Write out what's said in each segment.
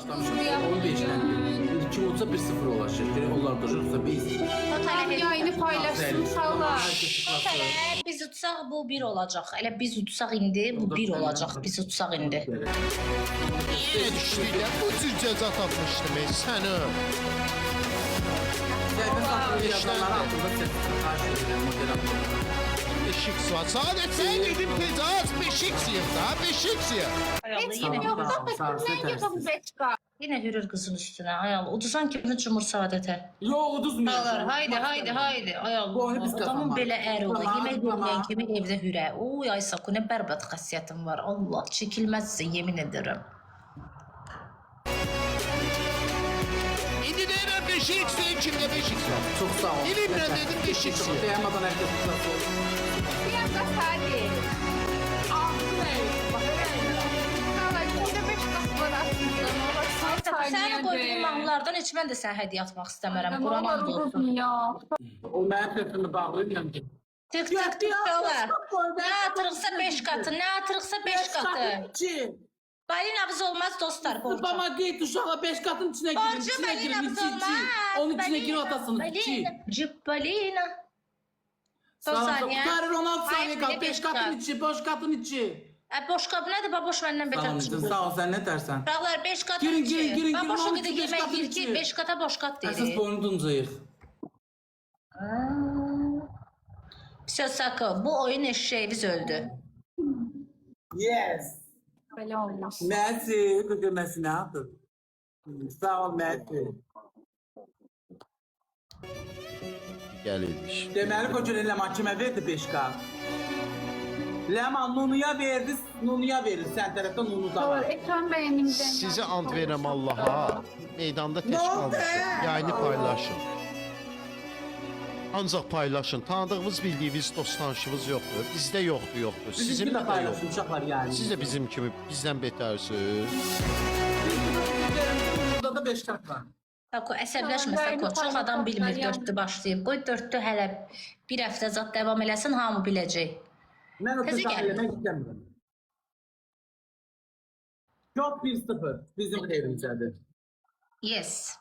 başlamışıq. 15'dən. İndi kim olsa 1-0 olacaq. Görək onlar da yoksa biz. Yayını paylaşsın sağlar. Biz utsaq bu 1 olacaq. Elə biz utsaq indi bu 1 olacaq. Biz utsaq indi. Yine düştüler. Bu cür ceza tapmıştım seni. Zaten saxlı yazanlar haqqında karşı edirəm model haqqında. Beşik suat. Saadet sen dedim tezat. Beşik siyah da. Beşik siyah. Ayol, yenə hürür qızın üstünə. Ayol, udusan kimi cumhur saadətə. Yox, uduzmayacaq. Haydi. Ayol, Bu oyunu biz adamın qazanmalıyıq. belə ər oldu. Tamam, Yemək tamam. yeməyən kimi evdə hürə. Oy, ay Sako, nə bərbad xasiyyətim var. Allah, çəkilməzsin, yemin ederim. İndi deyirəm beşik siyah. Kimdə beşik siyah? Çok sağ ol. Elimle dedim beşik siyah. Dayanmadan herkes tutası olsun. Bir anda Sadi. Sənə qoyduğum mahnılardan heç mən də sənə hədiyyə atmaq istəmərəm. Quran and olsun. O mənim səsimi bağlayıram ki. Tık dölə. Nə atırıqsa 5 qatı, nə atırıqsa 5 qatı. Balinavız olmaz dostlar borcu. Baba git uşağa 5 katın içine girin. Borcu İçine girin. balinavız olmaz. Onun içine girin atasınız. Cip balina. Son Sağ saniye. Kurtarır 16 saniye Ay, kal. bir 5 dakika. katın içi. Boş katın içi. Boş qab nədir? Baboş məndən betər çıxır. Sağ ol sen ne dersen. Uşaqlar 5 qat Girin, içi. girin, girin, Baboş girin, o qədər 13 yemək qat yeyir ki içi. 5 qata boş qat Əsas deyirik. boynu tuncayır. Söz sakı bu oyun eşeğimiz öldü. Yes. Böyle olmaz. Merci. Ödemesi ne yaptın? Sağ ol merci. Gəlirmiş. Deməli bu gün Ləman kimə verdi 5 kat? Ləman Nunu'ya verdi. Nunu'ya verir. Sen tarafta Nunu da var. Ekran beğenimden. Size ant verəm Allaha. Meydanda tək Ne oldu? qalmışsın. Yayını paylaşın. Ancaq paylaşın. Tanıdığımız, bildiyimiz dost-tanışımız yoxdur. Bizdə yoxdur. Sizin Bizim də de yoxdur. paylaşın uşaqlar yani. Siz də bizim kimi bizdən betərsiniz. Burada da 5 kat var. Sako əsəbləşmə Sako. Çox adam bilmir 4-lü başlayıb. Qoy 4-lü hələ bir həftə zat davam eləsin, hamı biləcək. Ben o Kızı kızı geldi. eləmək istəmirəm. Çok 1-0 bizim evimizədir. Yes.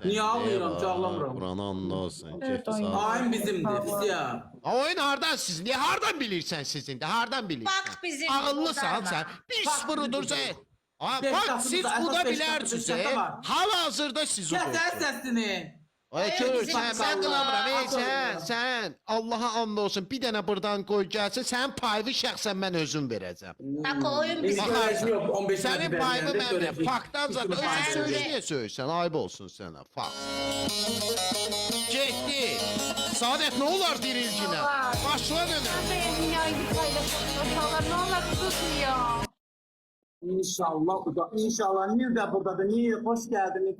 Niyə ağlayıram ki, ağlamıram? Buranı anlasın. Evet, oyun. Ayın bizimdir, siyah. Oyun hardan sizin? Niye hardan bilirsən sizin də? Hardan bilirsən? Bak bizim Ağıllısan buradan sən. Bir Bak sıfırıdır bizim. sən. Aa, Beş bak katımızda, siz əsas bu da beş bilərsiniz. katımızda var. Hal-hazırda siz Kəs udursunuz. səsini. Ay Ay, gör bizim sən, Allah. mən qınamıram. Ey Allah. sən Allaha and olsun. Bir dənə buradan qoy gəlsin. Sənin payını şəxsən mən özüm verəcəm. Sako oyun bizim. Bakarsan. Yok, 15 Sənin verməyəndə payını mən görəcəyik. verəm. Faktdan zaten Bizim sən payını söz verəcək. niyə söysən? Ayıb olsun sənə. Fakt. Getdi. Saadət nə olar dirilginə? Başla dönə. Beğenim yayını paylaşın. Ne olur tutmuyor. İnşallah bu da. İnşallah Nil de buradadır. Nil hoş geldin. Nil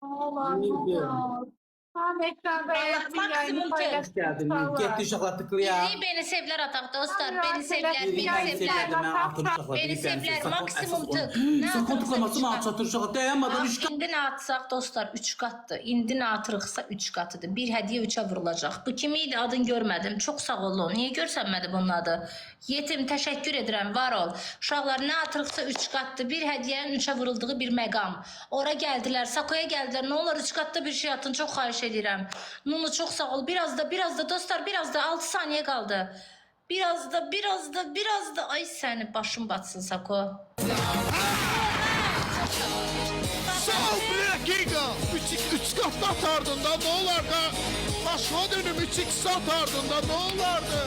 Olur. Tam ekran beğendim maksimum yayını tek. paylaşın. hoş geldin. Nil. Getdi uşaqlar tıklayaq. Biri beni sevlər ataq dostlar. Allah Beni sevlər, sevlər, beni yayını sevlər. Sevdim ben altın uşaqlar. Beni sevlər, maksimum tık. Sakın tıklaması mı çatır uşaqlar? Dayanmadan 3 İndi nə atsaq dostlar 3 qatdır. İndi nə atırıqsa 3 qatıdır. Bir hədiyyə 3-ə vurulacaq. Bu kimi idi adını görmədim. Çox sağ olun. Niyə görsənmədi bunun adı? Yetim təşəkkür edirəm. Var ol. Uşaqlar nə atırıqsa 3 qatdır. Bir hədiyyənin 3-ə vurulduğu bir məqam. Ora gəldilər, Sakoya gəldilər. Nə olar 3 qatda bir şey atın. Çox xahiş edirəm. Nunu çox sağ ol. Biraz da dostlar, biraz da 6 saniyə qaldı. Biraz da. Ay səni başım batsın Sako. Sağ ol bre giga. 3 qatda atardın da nə olar da? Başına dönüm 3x atardın da nə olardı?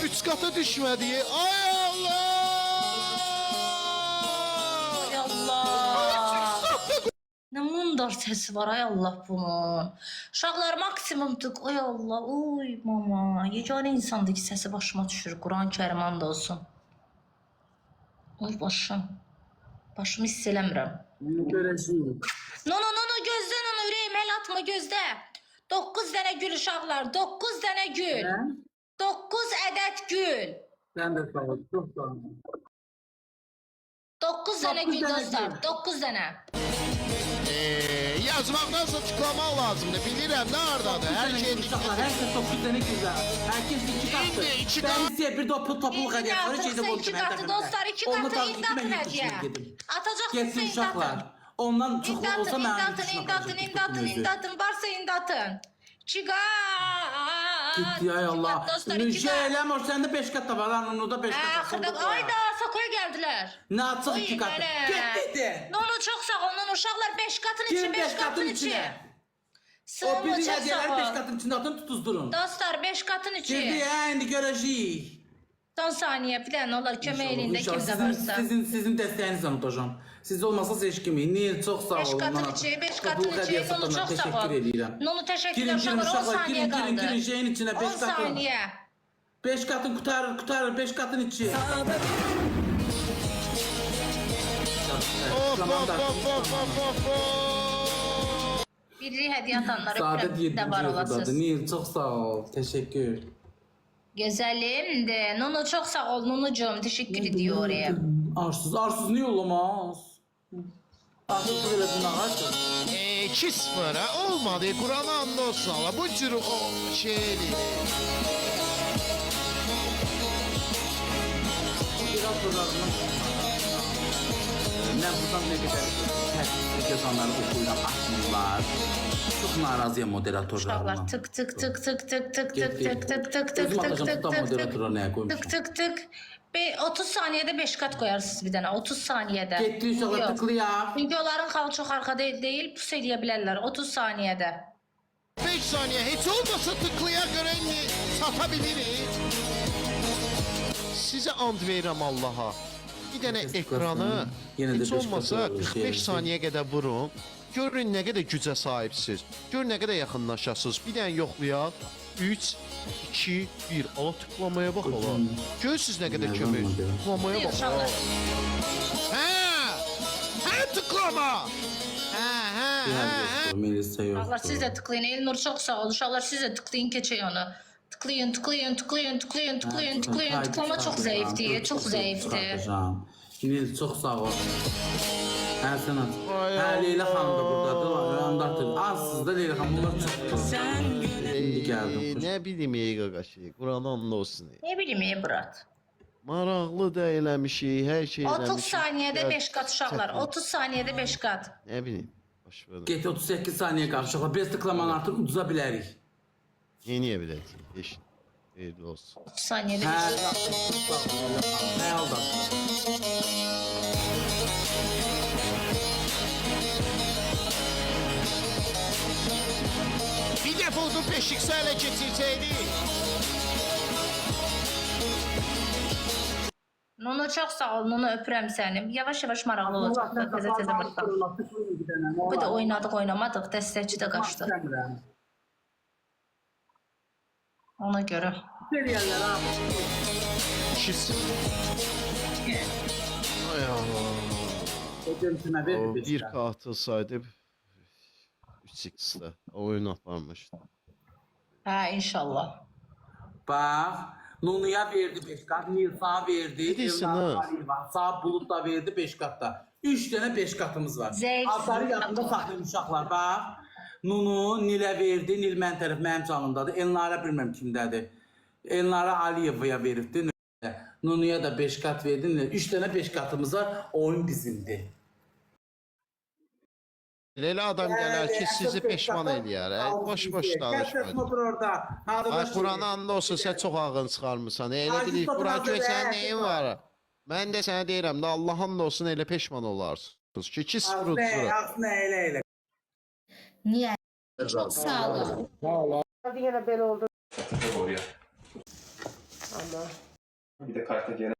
3 qata düşmədi. Ay Allah! Ay Allah. Ne mundar sesi var ay Allah bunun. Uşaqlar maksimum tık. Ay Allah. Oy mama. Yeganə insandaki sesi başıma düşür. Quran Kərim and olsun. Oy başım. Başımı hiss eləmirəm. Görəcəyik. No gözdən onu ürəyim el atma gözdə. 9 dənə gül uşaqlar. 9 dənə gül. 9 ədəd gül. Sen de sağ ol. Çok sağ ol. 9 dənə gül dənə dostlar. gül. 9 dənə. yazmaqdansa tıklamaq lazımdır. Bilirəm də hardadır. Hər şey uşaqlar, hər kəs 9 dənə güzel. Hər kəs 2 qatdır. İndi iki Ben qat. sizə bir topluluq hədiyyə var. İndi artıqsa 2 qatı dostlar, 2 qatı imdat hədiyyə. Atacaqsınız Getsin imdatın. uşaqlar. Ondan çox olsa İmdatın, mənim imdatın. Varsa imdatın. 2 qat. Gitti ay Allah. Dostlar 2 Şey qat. eləmir, səndə 5 qat da var. Onu da 5 qat. Axırda ayda Sakoya gəldilər. Nə açıq 2 qat. Getdi. Nonu çox sağ olun uşaqlar 5 qatın içi, Girin 5 5 qatın qatın içi. içinə. O Sığınma bir çox hədiyələri sağ 5 ol. qatın içində atın tutuzdurun. Dostlar 5 qatın Girdi içi. ya, indi görəcəyik. Son saniye bir dənə onlar kömək elində İnşallah, kimdə varsa. Sizin dəstəyinizlə tutacağam. Siz olmasa heç kimi. Niyə çox sağ 5 olun. qatın bana. içi, 5 Topluluq qatın içi. hədiyəsi Nonu atanlar, çox sağ Təşəkkür ol. edirəm. Nonu təşəkkürlər Girin uşaqlar 10 uşaqlar, saniyə girin qaldı. şeyin içinə 5 10 qatın. saniyə. 5 qatın qutarır 5 qatın içi. Of of of of of of. Birlik hədiyyə atanlara Sadə öpürəm. Də var olasınız. Nil çox sağ ol. Təşəkkür. Gözəlim de. Nonu çox sağ ol Nunucuğum. Teşekkür ediyorum. Arsız niyə olamaz? Arsız belə dinağarsın. 2-0 ha, olmadı. Kur'an and olsun Allah. Bu cür o şey değil. Biraz buradan. Mən buradan nə qədər təşkil yazanları oxuyuram, açmırlar. Çox narazıyam moderatorlarımla. Uşaqlar tık tık tık tık tık tık tık tık tık tık tık Özüm tık atacağım, tık tutam tık moderatora nəyə tık qoymuşum. tık tık. 30 saniyede 5 kat koyarsınız bir tane. 30 saniyede. Getdi uşaqlar Yox. tıklayaq. Çünkü onların halı çok arkada değil, pus eləyə 30 saniyede. 5 saniye hiç olmasa tıklaya göre satabiliriz. Size and verirəm Allah'a. Bir dənə ekranı Yenə də heç beş olmasa qat olur, 45 şey. saniyə qədər vurun. Görün nə qədər gücə sahibsiz. Görün nə qədər yaxınlaşasınız. Bir dənə yoxlayaq. 3, 2, 1. Allah tıklamaya bax ala. Görürsünüz nə qədər kömək. Tıklamaya Buyur bax. uşaqlar. Hə tıklama. Melisa Uşaqlar yoxdur. siz de tıklayın. Elnur çok sağ ol. Uşaqlar siz de tıklayın keçək onu. Tıklayın, tıklayın, tıklayın, tıklayın, tıklayın, tıklayın. Tıklama çok zayıftı, çok zayıftı. Nil çox sağ ol. Hə Sənət. Ay Hə Leyla xanım da Allah. burdadır. Anlatır. Ansız da Leyla xanım bunlar çox. İndi gəldim. Nə bilim ey qaqaşı. Quran and olsun. Ne bileyim ya Murat. Maraqlı da eləmişik, hər şey eləmişik. 30 saniyede Ya, 5 kat uşaqlar. 30 saniyede 5 kat. Nə bilim. Boş ver. Get 38 saniyə qaldı. Uşaqlar biraz tıklamanı artıq uduza bilərik. Yeniyə biləcək. Eşin. Xeyirli olsun. 30 saniyede Hə. 5 kat. Nə oldu? Bir dəfə oldu beşik hələ keçirsəydik. Nunu çok sağ ol. Nunu öpürəm səni. Yavaş yavaş maraqlı olacaq. Tezə buradan. Bu da oynadık oynamadık. Dəstəkçi də qaçdı. Ona görə. İkisi. Ay Allah. O bir atılsaydı 3x'də oyun aparmışdı. Hə, inşallah. Bax, Nunuya verdi 5 kat, Nilsa verdi, Ne diyorsun ha? Sağ Bulut da verdi 5 katta. 3 tane 5 katımız var. Zevk. Adları yanında saxlayın uşaqlar, bax. Nunu Nilə verdi, Nil mən tərəf mənim canımdadır. Elnara bilməm kimdədir. Elnara Aliyevaya veribdi. Nunuya da 5 kat verdi. 3 tane 5 katımız var. Oyun bizimdir. Elə adam gələr ki, sizi peşman eləyər. Boş-boş danışma. Kəsəsin otur orada. Ay Quran and olsun, sən çox ağın çıxarmısan. Elə bilir, Quran gör sənin neyin var? Mən də sənə deyirəm də Allah'ın da olsun elə peşman olarsınız ki, 2-0 uduzur. Ağzına elə. Niyə? Çox sağ olun. Yine böyle oldu. Oraya. Ama Bir de Cartagena